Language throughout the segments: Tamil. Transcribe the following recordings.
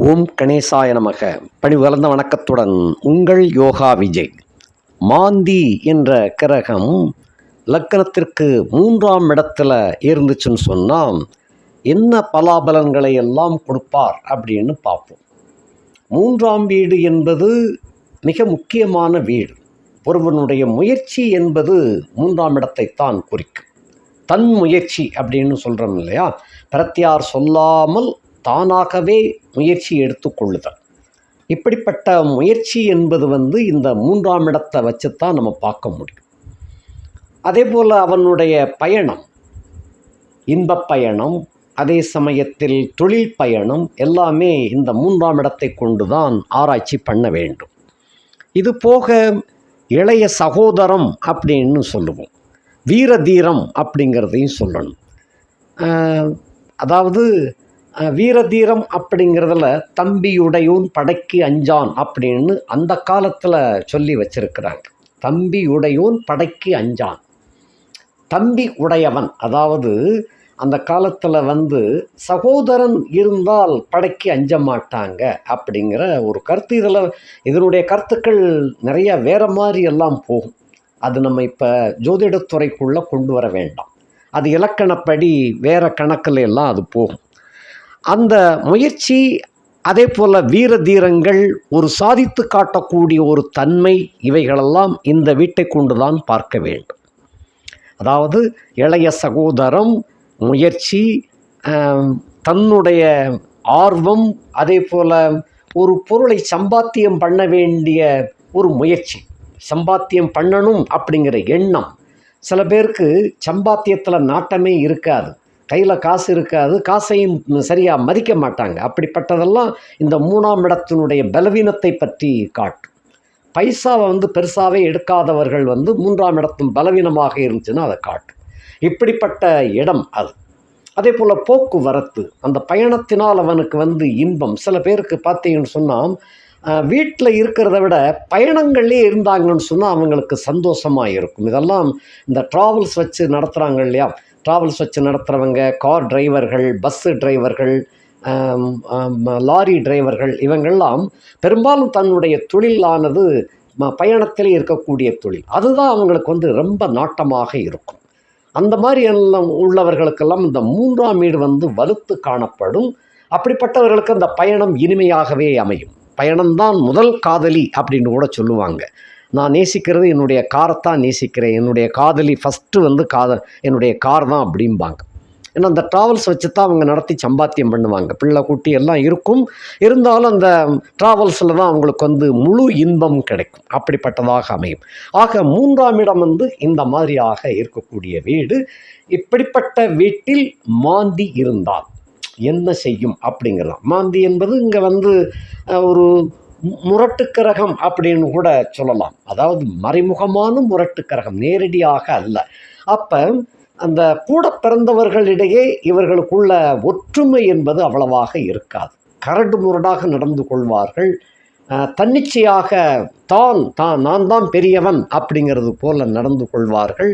ஓம் கணேசாய நமக. பணிவளர்ந்த வணக்கத்துடன் உங்கள் யோகா விஜய். மாந்தி என்ற கிரகம் லக்கணத்திற்கு 3ஆம் இடத்துல இருந்துச்சுன்னு சொன்னால் என்ன பலாபலன்களை எல்லாம் கொடுப்பார் அப்படின்னு பார்ப்போம். 3ஆம் வீடு என்பது மிக முக்கியமான வீடு. ஒருவனுடைய முயற்சி என்பது 3ஆம் இடத்தைத்தான் குறிக்கும். தன் முயற்சி அப்படின்னு சொல்கிறோம் இல்லையா, பிரத்தியார் சொல்லாமல் தானாகவே முயற்சி எடுத்துக்கொள்ளுதல். இப்படிப்பட்ட முயற்சி என்பது இந்த 3ஆம் இடத்தை வச்சுத்தான் நம்ம பார்க்க முடியும். அதே போல் அவனுடைய பயணம், இன்பப் பயணம், அதே சமயத்தில் தொழில் பயணம் எல்லாமே இந்த 3ஆம் இடத்தை கொண்டு தான் ஆராய்ச்சி பண்ண வேண்டும். இது போக இளைய சகோதரம் அப்படின்னு சொல்லுவோம், வீர தீரம் அப்படிங்கிறதையும் சொல்லணும். அதாவது வீரதீரம் அப்படிங்கிறதுல தம்பியுடையோன் படைக்கு அஞ்சான் அப்படின்னு அந்த காலத்தில் சொல்லி வச்சிருக்கிறாங்க. தம்பியுடையோன் படைக்கு அஞ்சான். தம்பி உடையவன், அதாவது அந்த காலத்தில் சகோதரன் இருந்தால் படைக்கு அஞ்ச மாட்டாங்க அப்படிங்கிற ஒரு கருத்து. இதனுடைய கருத்துக்கள் நிறைய வேற மாதிரி எல்லாம் போகும். அது நம்ம இப்போ ஜோதிடத்துறைக்குள்ளே கொண்டு வர வேண்டாம். அது இலக்கணப்படி வேற கணக்கில் எல்லாம் அது போகும். அந்த முயற்சி, அதே போல் வீர தீரங்கள், ஒரு சாதித்து காட்டக்கூடிய ஒரு தன்மை, இவைகளெல்லாம் இந்த வீட்டை கொண்டு தான் பார்க்க வேண்டும். அதாவது இளைய சகோதரம், முயற்சி, தன்னுடைய ஆர்வம், அதே போல் ஒரு பொருளை சம்பாத்தியம் பண்ண வேண்டிய ஒரு முயற்சி, சம்பாத்தியம் பண்ணணும் அப்படிங்கிற எண்ணம். சில பேருக்கு சம்பாத்தியத்தில் நாட்டமே இருக்காது, கையில் காசு இருக்காது, காசையும் சரியாக மதிக்க மாட்டாங்க. அப்படிப்பட்டதெல்லாம் இந்த 3ஆம் இடத்தினுடைய பலவீனத்தை பற்றி காட்டும். பைசாவை பெருசாகவே எடுக்காதவர்கள் 3ஆம் இடத்தின் பலவீனமாக இருந்துச்சுன்னா அதை காட்டும். இப்படிப்பட்ட இடம் அது. அதே போல் போக்குவரத்து, அந்த பயணத்தினால் அவனுக்கு இன்பம். சில பேருக்கு பார்த்தீங்கன்னு சொன்னால் வீட்டில் இருக்கிறத விட பயணங்கள்லேயே இருந்தாங்கன்னு சொன்னால் அவங்களுக்கு சந்தோஷமாக இருக்கும். இதெல்லாம் இந்த ட்ராவல்ஸ் வச்சு நடத்துகிறாங்க இல்லையா, ட்ராவல்ஸ் வச்சு நடத்துகிறவங்க, கார் டிரைவர்கள், பஸ்ஸு டிரைவர்கள், லாரி டிரைவர்கள், இவங்கெல்லாம் பெரும்பாலும் தன்னுடைய தொழிலானது பயணத்திலே இருக்கக்கூடிய தொழில். அதுதான் அவங்களுக்கு ரொம்ப நாட்டமாக இருக்கும். அந்த மாதிரி எல்லாம் உள்ளவர்களுக்கெல்லாம் இந்த 3ஆம் வீடு வலுத்து காணப்படும். அப்படிப்பட்டவர்களுக்கு அந்த பயணம் இனிமையாகவே அமையும். பயணம்தான் முதல் காதலி அப்படின்னு கூட சொல்லுவாங்க. நான் நேசிக்கிறது என்னுடைய காரைத்தான் நேசிக்கிறேன், என்னுடைய காதலி ஃபஸ்ட்டு என்னுடைய கார் தான் அப்படிம்பாங்க. ஏன்னா அந்த ட்ராவல்ஸ் வச்சு தான் அவங்க நடத்தி சம்பாத்தியம் பண்ணுவாங்க. பிள்ளை குட்டி எல்லாம் இருக்கும், இருந்தாலும் அந்த ட்ராவல்ஸில் தான் அவங்களுக்கு முழு இன்பம் கிடைக்கும். அப்படிப்பட்டதாக அமையும். ஆக 3ஆம் இடம் இந்த மாதிரியாக இருக்கக்கூடிய வீடு. இப்படிப்பட்ட வீட்டில் மாந்தி இருந்தால் என்ன செய்யும் அப்படிங்கிறதான். மாந்தி என்பது இங்கே ஒரு முரட்டுக்கரகம் அப்படின்னு கூட சொல்லலாம். அதாவது மறைமுகமான முரட்டுக்கரகம், நேரடியாக அல்ல. அப்போ அந்த கூட பிறந்தவர்களிடையே இவர்களுக்குள்ள ஒற்றுமை என்பது அவ்வளவாக இருக்காது. கரடு முரடாக நடந்து கொள்வார்கள். தன்னிச்சையாக நான் தான் பெரியவன் அப்படிங்கிறது போல நடந்து கொள்வார்கள்.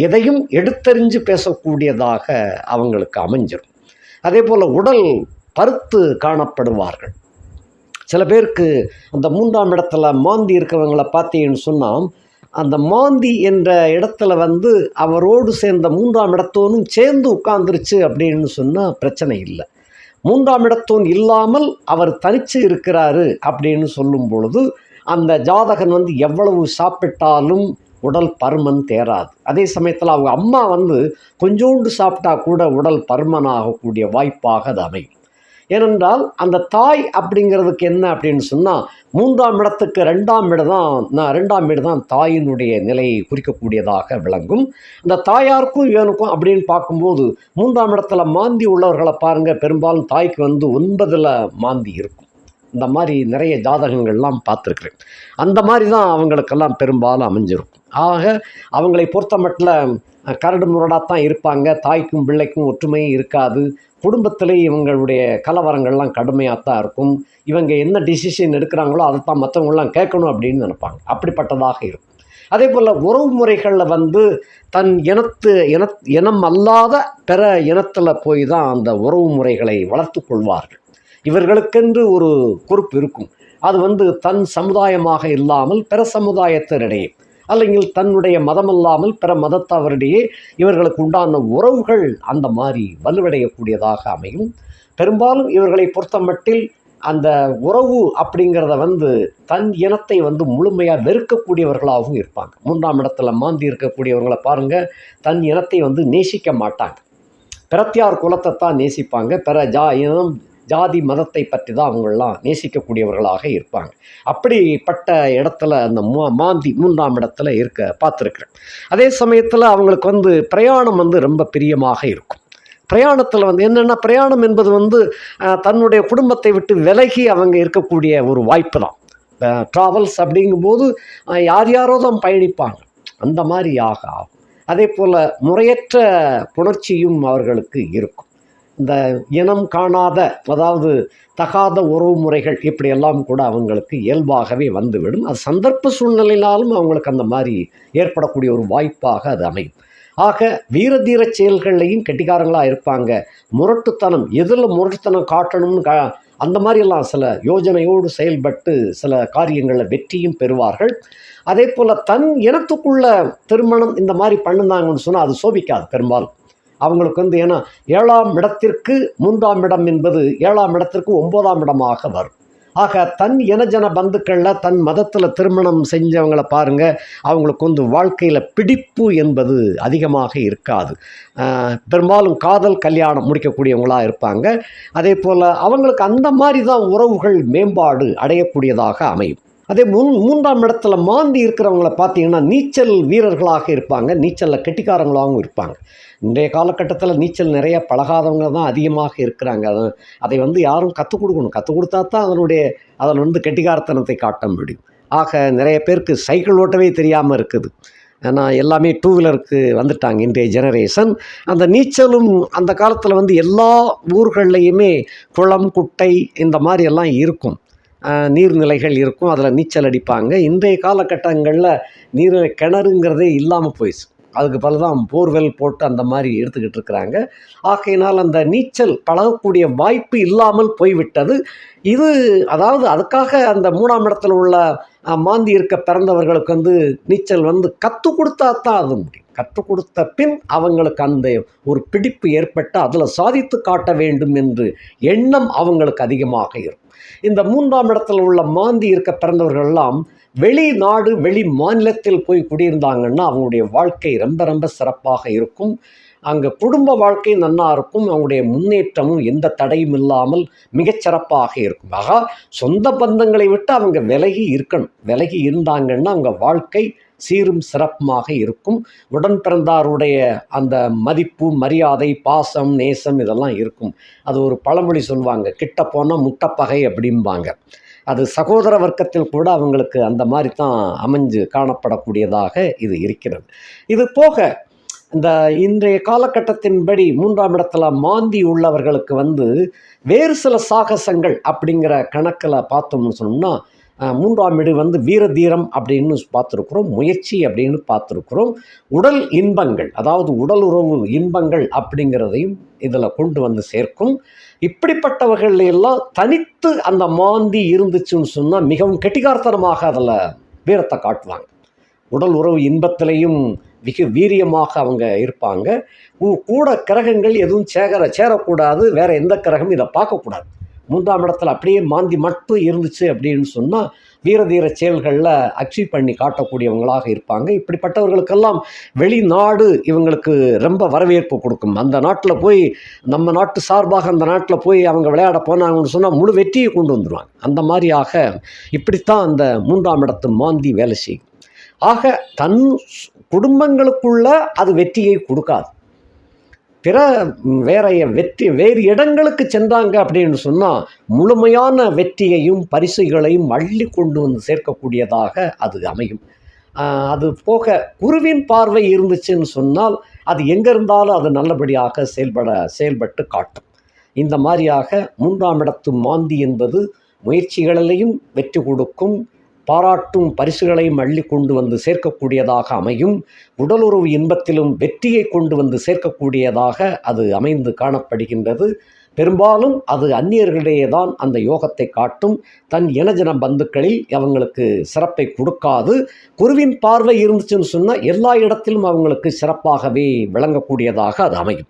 எதையும் எடுத்தறிஞ்சு பேசக்கூடியதாக அவங்களுக்கு அமைஞ்சிடும். அதே போல் உடல் பருத்து காணப்படுவார்கள். சில பேருக்கு அந்த 3ஆம் இடத்துல மாந்தி இருக்கிறவங்களை பார்த்தீங்கன்னு சொன்னால், அந்த மாந்தி என்ற இடத்துல அவரோடு சேர்ந்த 3ஆம் இடத்தோனும் சேர்ந்து உட்கார்ந்துருச்சு அப்படின்னு சொன்னால் பிரச்சனை இல்லை. 3ஆம் இடத்தோன் இல்லாமல் அவர் தனித்து இருக்கிறாரு அப்படின்னு சொல்லும் பொழுது அந்த ஜாதகன் எவ்வளவு சாப்பிட்டாலும் உடல் பருமன் தேராது. அதே சமயத்தில் அவங்க அம்மா கொஞ்சோண்டு சாப்பிட்டா கூட உடல் பருமனாகக்கூடிய வாய்ப்பாக அது அமையும். ஏனென்றால் அந்த தாய் அப்படிங்கிறதுக்கு என்ன அப்படின்னு சொன்னால், 3ஆம் இடத்துக்கு 2ஆம் வீடு தான் தாயினுடைய நிலையை குறிக்கக்கூடியதாக விளங்கும். இந்த தாயாருக்கும் இவனுக்கும் அப்படின்னு பார்க்கும்போது 3ஆம் இடத்துல மாந்தி உள்ளவர்களை பாருங்கள், பெரும்பாலும் தாய்க்கு 9ல் மாந்தி இருக்கும். இந்த மாதிரி நிறைய ஜாதகங்கள்லாம் பார்த்துருக்குறேன். அந்த மாதிரி தான் அவங்களுக்கெல்லாம் பெரும்பாலும் அமைஞ்சிருக்கும். ஆக அவங்களை பொறுத்த மட்டும் கரடு முரடாகத்தான் இருப்பாங்க. தாய்க்கும் பிள்ளைக்கும் ஒற்றுமையும் இருக்காது. குடும்பத்திலே இவங்களுடைய கலவரங்கள்லாம் கடுமையாகத்தான் இருக்கும். இவங்க என்ன டிசிஷன் எடுக்கிறாங்களோ அதைத்தான் மற்றவங்களாம் கேட்கணும் அப்படின்னு நினைப்பாங்க. அப்படிப்பட்டதாக இருக்கும். அதே போல் உறவு முறைகளில் தன் இனம் அல்லாத பிற இனத்தில் போய் தான் அந்த உறவு முறைகளை வளர்த்து கொள்வார்கள். இவர்களுக்கென்று ஒரு பொறுப்பு இருக்கும். அது தன் சமுதாயமாக இல்லாமல் பிற சமுதாயத்தினிடையே, அல்லங்கில் தன்னுடைய மதமல்லாமல் பிற மதத்தவரிடையே இவர்களுக்கு உண்டான உறவுகள் அந்த மாதிரி வலுவடையக்கூடியதாக அமையும். பெரும்பாலும் இவர்களை பொறுத்தமட்டில் அந்த உறவு அப்படிங்கிறத தன் இனத்தை முழுமையாக வெறுக்கக்கூடியவர்களாகவும் இருப்பாங்க. 3ஆம் இடத்துல மாந்தி இருக்கக்கூடியவர்களை பாருங்கள், தன் இனத்தை நேசிக்க மாட்டாங்க. பிரத்தியார் குலத்தை தான் நேசிப்பாங்க. பிற இனம் ஜாதி மதத்தை பற்றி தான் அவங்களெலாம் நேசிக்கக்கூடியவர்களாக இருப்பாங்க. அப்படிப்பட்ட இடத்துல அந்த மாந்தி 3ஆம் இடத்துல இருக்க பார்த்துருக்குறேன். அதே சமயத்தில் அவங்களுக்கு பிரயாணம் ரொம்ப பிரியமாக இருக்கும். பிரயாணத்தில் என்னென்னா, பிரயாணம் என்பது தன்னுடைய குடும்பத்தை விட்டு விலகி அவங்க இருக்கக்கூடிய ஒரு வாய்ப்பு தான். ட்ராவல்ஸ் அப்படிங்கும்போது யாரோ தான் பயணிப்பாங்க, அந்த மாதிரி ஆகும். அதே போல் முறையற்ற புணர்ச்சியும் அவர்களுக்கு இருக்கும். இந்த இனம் காணாத, அதாவது தகாத உறவு முறைகள் இப்படியெல்லாம் கூட அவங்களுக்கு இயல்பாகவே வந்துவிடும். அது சந்தர்ப்ப சூழ்நிலையினாலும் அவங்களுக்கு அந்த மாதிரி ஏற்படக்கூடிய ஒரு வாய்ப்பாக அது அமையும். ஆக வீரதீர செயல்கள்லையும் கெட்டிக்காரங்களாக இருப்பாங்க. முரட்டுத்தனம், எதில் முரட்டுத்தனம் காட்டணும்னு அந்த மாதிரியெல்லாம் சில யோஜனையோடு செயல்பட்டு சில காரியங்களில் வெற்றியும் பெறுவார்கள். அதே போல் தன் இனத்துக்குள்ள திருமணம் இந்த மாதிரி பண்ணுனாங்கன்னு சொன்னால் அது சோபிக்காது பெரும்பாலும் அவங்களுக்கு. ஏன்னா 7ஆம் இடத்திற்கு 3ஆம் இடம் என்பது 7ஆம் இடத்திற்கு 9ஆம் இடமாக வரும். ஆக தன் இனஜன பந்துக்களில் தன் மதத்தில் திருமணம் செஞ்சவங்களை பாருங்கள், அவங்களுக்கு வாழ்க்கையில் பிடிப்பு என்பது அதிகமாக இருக்காது. பெரும்பாலும் காதல் கல்யாணம் முடிக்கக்கூடியவங்களாக இருப்பாங்க. அதே போல் அவங்களுக்கு அந்த மாதிரி தான் உறவுகள் மேம்பாடு அடையக்கூடியதாக அமையும். அதே 3ஆம் இடத்துல மாந்தி இருக்கிறவங்களை பார்த்தீங்கன்னா நீச்சல் வீரர்களாக இருப்பாங்க, நீச்சலில் கெட்டிக்காரங்களாகவும் இருப்பாங்க. இன்றைய காலகட்டத்தில் நீச்சல் நிறைய பழகாதவங்க தான் அதிகமாக இருக்கிறாங்க. அதை யாரும் கற்றுக் கொடுக்கணும். கற்றுக் கொடுத்தா தான் அதில் கெட்டிக்காரத்தனத்தை காட்ட முடியும். ஆக நிறைய பேருக்கு சைக்கிள் ஓட்டவே தெரியாமல் இருக்குது. ஏன்னா எல்லாமே 2 வீலருக்கு வந்துட்டாங்க இன்றைய ஜெனரேஷன். அந்த நீச்சலும் அந்த காலத்தில் எல்லா ஊர்கள்லையுமே குளம், குட்டை இந்த மாதிரி எல்லாம் இருக்கும், நீர்நிலைகள் இருக்கும், அதில் நீச்சல் அடிப்பாங்க. இன்றைய காலகட்டங்களில் நீர்நிலை கிணறுங்கிறதே இல்லாமல் போயிடுச்சு. அதுக்கு பலதான் போர்வெல் போட்டு அந்த மாதிரி எடுத்துக்கிட்டு இருக்கிறாங்க. ஆகையினால் அந்த நீச்சல் பழகக்கூடிய வாய்ப்பு இல்லாமல் போய்விட்டது. இது அதாவது அதுக்காக அந்த 3ஆம் இடத்துல உள்ள மாந்தி இருக்க பிறந்தவர்களுக்கு நீச்சல் கற்றுக் கொடுத்தா தான் அது முடியும். கற்றுக் கொடுத்த பின் அவங்களுக்கு அந்த ஒரு பிடிப்பு ஏற்பட்டு அதில் சாதித்து காட்ட வேண்டும் என்று எண்ணம் அவங்களுக்கு அதிகமாக இருக்கும். இந்த 3ஆம் இடத்துல உள்ள மாந்தி இருக்க பிறந்தவர்கள்லாம் வெளிநாடு, வெளி மாநிலத்தில் போய் குடியிருந்தாங்கன்னா அவங்களுடைய வாழ்க்கை ரொம்ப ரொம்ப சிறப்பாக இருக்கும். அங்கே குடும்ப வாழ்க்கை நன்னா இருக்கும். அவங்களுடைய முன்னேற்றமும் எந்த தடையும் இல்லாமல் மிகச்சிறப்பாக இருக்கும். ஆகா, சொந்த பந்தங்களை விட்டு அவங்க விலகி இருக்கணும். விலகி இருந்தாங்கன்னா அவங்க வாழ்க்கை சீரும் சிறப்புமாக இருக்கும். உடன் பிறந்தாருடைய அந்த மதிப்பு, மரியாதை, பாசம், நேசம் இதெல்லாம் இருக்கும். அது ஒரு பழமொழி சொல்லுவாங்க, கிட்ட போனால் முட்டப்பகை அப்படிம்பாங்க. அது சகோதர வர்க்கத்தில் கூட அவங்களுக்கு அந்த மாதிரி தான் அமைஞ்சு காணப்படக்கூடியதாக இது இருக்கிறது. இது போக இந்த இன்றைய காலகட்டத்தின்படி 3ஆம் இடத்துல மாந்தி உள்ளவர்களுக்கு வேறு சில சாகசங்கள் அப்படிங்கிற கணக்கில் பார்த்தோம்னு சொன்னோம்னா, 3ஆம் வீடு வீரதீரம் அப்படின்னு பார்த்துருக்குறோம், முயற்சி அப்படின்னு பார்த்துருக்குறோம், உடல் இன்பங்கள், அதாவது உடல் உறவு இன்பங்கள் அப்படிங்கிறதையும் இதில் கொண்டு சேர்க்கும். இப்படிப்பட்டவர்கள் எல்லாம் தனித்து அந்த மாந்தி இருந்துச்சுன்னு சொன்னால் மிகவும் கெட்டிக்காரத்தனமாக அதில் வீரத்தை காட்டுவாங்க. உடல் உறவு இன்பத்திலையும் மிக வீரியமாக அவங்க இருப்பாங்க. கூட கிரகங்கள் எதுவும் சேரக்கூடாது, வேறு எந்த கிரகமும் இதை பார்க்கக்கூடாது. 3ஆம் இடத்துல அப்படியே மாந்தி மட்டும் இருந்துச்சு அப்படின்னு சொன்னால் வீரதீர செயல்களில் அச்சீவ் பண்ணி காட்டக்கூடியவங்களாக இருப்பாங்க. இப்படிப்பட்டவர்களுக்கெல்லாம் வெளிநாடு இவங்களுக்கு ரொம்ப வரவேற்பு கொடுக்கும். அந்த நாட்டில் போய் நம்ம நாட்டு சார்பாக அந்த நாட்டில் போய் அவங்க விளையாட போனாங்கன்னு சொன்னால் முழு வெற்றியை கொண்டு வந்துடுவாங்க. அந்த மாதிரியாக இப்படித்தான் அந்த 3ஆம் இடத்து மாந்தி வேலை செய்யும். ஆக தன் குடும்பங்களுக்குள்ள அது வெற்றியை கொடுக்காது. வேறு இடங்களுக்கு சென்றாங்க அப்படின்னு சொன்னால் முழுமையான வெற்றியையும் பரிசுகளையும் அள்ளி கொண்டு சேர்க்கக்கூடியதாக அது அமையும். அது போக குருவின் பார்வை இருந்துச்சுன்னு சொன்னால் அது எங்கே இருந்தாலும் அது நல்லபடியாக செயல்பட்டு காட்டும். இந்த மாதிரியாக 3ஆம் இடத்து மாந்தி என்பது முயற்சிகளிலையும் வெற்றி கொடுக்கும், பாராட்டும் பரிசுகளையும் அள்ளி கொண்டு சேர்க்கக்கூடியதாக அமையும். உடலுறவு இன்பத்திலும் வெற்றியை கொண்டு சேர்க்கக்கூடியதாக அது அமைந்து காணப்படுகின்றது. பெரும்பாலும் அது அந்நியர்களிடையே தான் அந்த யோகத்தை காட்டும். தன் இனஜன பந்துக்களில் அவங்களுக்கு சிறப்பை கொடுக்காது. குருவின் பார்வை இருந்துச்சுன்னு சொன்னால் எல்லா இடத்திலும் அவங்களுக்கு சிறப்பாகவே விளங்கக்கூடியதாக அது அமையும்.